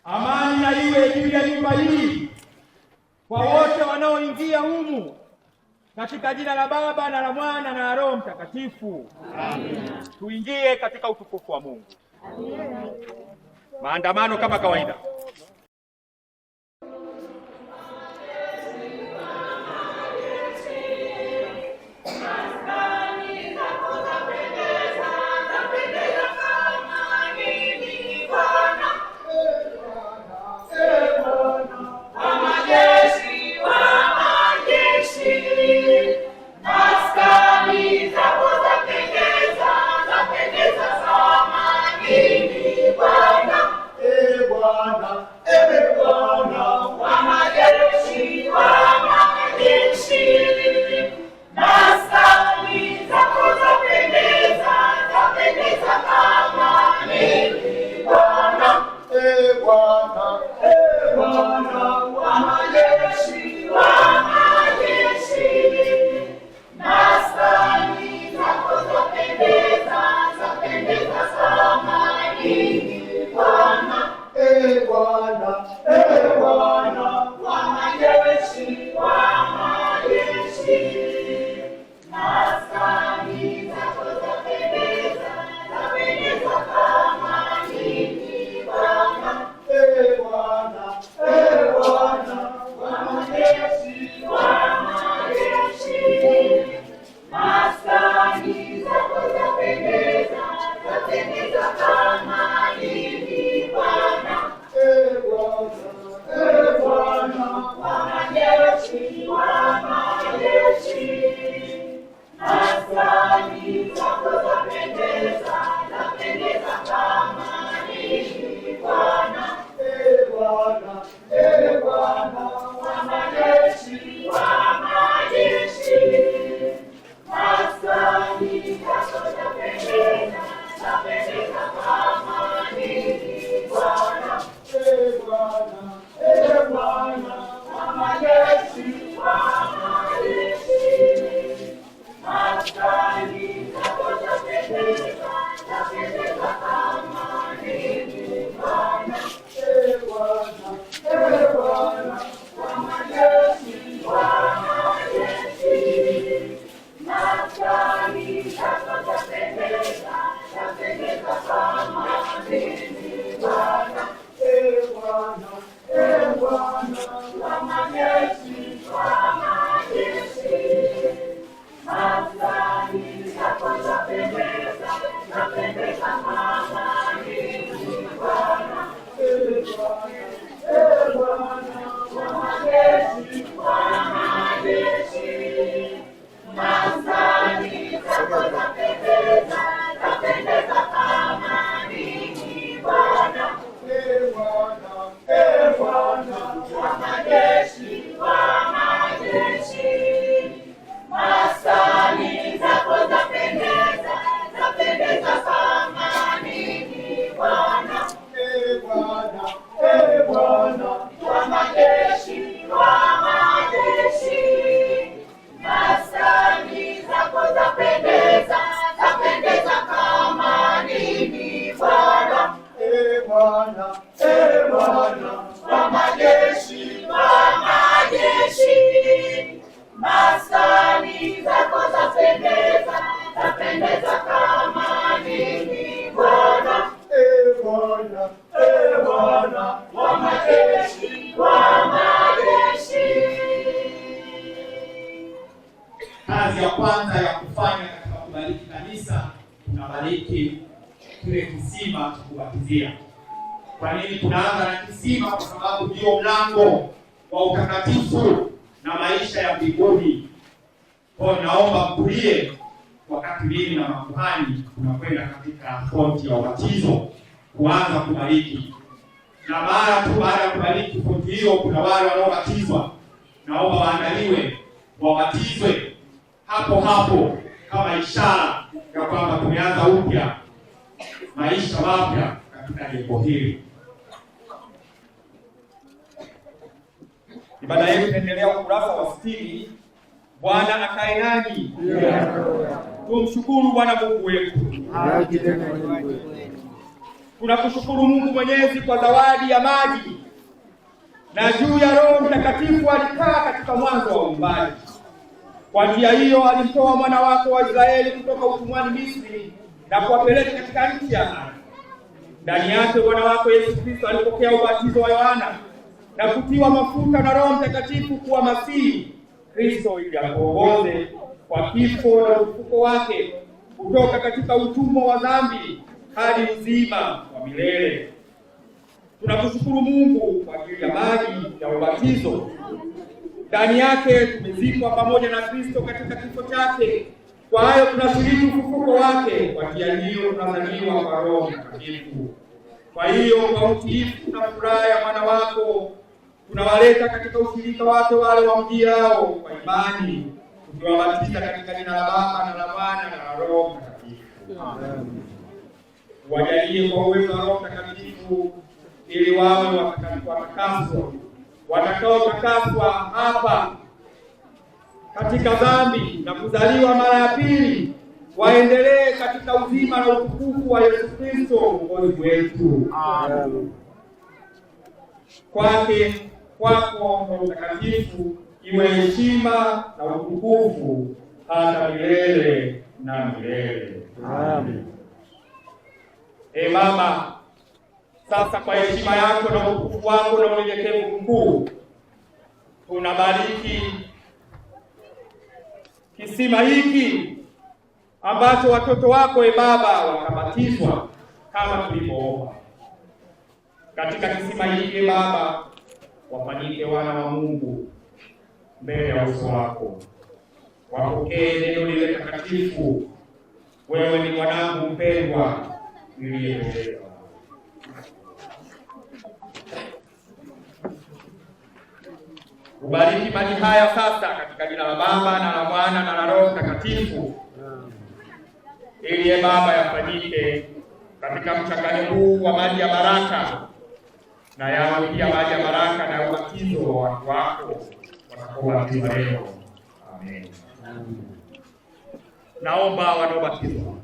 Amani na iwe juu ya nyumba hii kwa wote wanaoingia humu, katika jina la Baba na la Mwana na la Roho Mtakatifu. Amina. Tuingie katika utukufu wa Mungu. Amina. Maandamano kama kawaida. Bwana atabariki kile kisima cha kubatizia. Kwa nini tunaanza na kisima? Kwa sababu ndio mlango wa utakatifu na maisha ya mbinguni. Kwa naomba mtulie wakati mimi na makuhani tunakwenda katika fonti ya ubatizo kuanza kubariki. Na mara tu baada ya kubariki fonti hiyo, kuna wale wanaobatizwa, naomba waandaliwe wabatizwe hapo hapo kama ishara ya kwamba tumeanza upya maisha mapya katika jengo hili. Ibada yetu inaendelea ukurasa wa 60. Bwana akae nanyi. Tumshukuru Bwana Mungu wetu. Tunakushukuru Mungu Mwenyezi kwa zawadi ya maji na juu ya Roho Mtakatifu alikaa katika mwanzo wa uumbaji. Kwa njia hiyo alimtoa mwana wako wa Israeli kutoka utumwani Misri na kuwapeleka katika nchi ya ahadi. Ndani yake Bwana wako Yesu Kristo alipokea ubatizo wa Yohana na kutiwa mafuta na Roho Mtakatifu kuwa Masihi Kristo, ili atuongoze kwa kifo na ufufuko wake kutoka katika utumwa wa dhambi hadi uzima wa milele. Tunakushukuru Mungu kwa ajili ya maji ya ubatizo. Ndani yake tumezikwa pamoja na Kristo katika kifo chake. Kwa hayo tunashiriki ufufuko wake. Kwa njia hiyo tunazaliwa kwa Roho Mtakatifu. Kwa hiyo kwa utiifu na furaha ya mwana wako tunawaleta katika ushirika wake wale wamjiao kwa imani, tukiwabatiza katika jina la Baba na la Mwana na la Roho Mtakatifu. Amen. Wajalie kwa uwezo wa Roho Mtakatifu ili wawe watakaswa, watakaotakaswa hapa katika dhambi na kuzaliwa mara ya pili, waendelee katika uzima na utukufu wa Yesu Kristo Mwokozi wetu. Amen. Kwako Roho Mtakatifu iwe heshima na utukufu hata milele na milele. Amen. Mama, sasa kwa heshima yako na utukufu wako na unyenyekevu mkuu, tunabariki kisima hiki ambacho watoto wako Baba wakabatizwa kama tulivyoomba. Katika kisima hiki Baba, wafanyike wana wa Mungu mbele ya uso wako, wapokee neno lile takatifu. Wewe ni mwanangu mpendwa niliyependezwa. Ubariki maji haya sasa katika jina la Baba na la Mwana na la Roho Mtakatifu, ili Baba yafanyike katika mchanganyo huu wa maji ya baraka, na yawe pia maji ya baraka na ubatizo wa watu wako watakaobatizwa leo. Amen. Naomba wanaobatizwa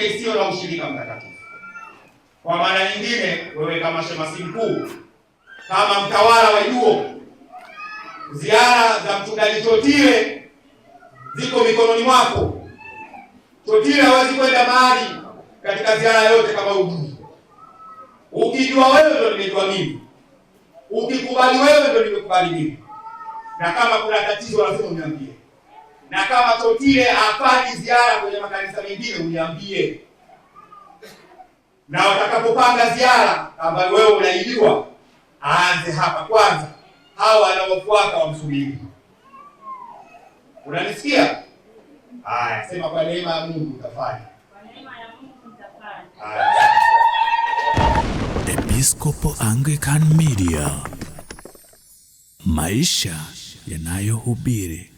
yoyote isiyo na ushirika mtakatifu. Kwa maana nyingine, wewe kama shemasi mkuu, kama mtawala wa Iduo, ziara za mchungaji Totile ziko mikononi mwako. Totile hawezi kwenda mahali katika ziara yote kama hujui. Ukijua wewe ndio nimejua mimi, ukikubali wewe ndio nimekubali mimi, na kama kuna tatizo lazima uniambie, na kama Totile afanye ziara kwenye makanisa mengine uniambie, na watakapopanga ziara ambayo wewe unaijua, aanze hapa kwanza, hao wanaofuata wamsubiri. Unanisikia? Haya, sema kwa neema ya Mungu utafanya. Kwa neema ya Mungu utafanya. Haya. Episcopal Anglican Media, maisha yanayohubiri.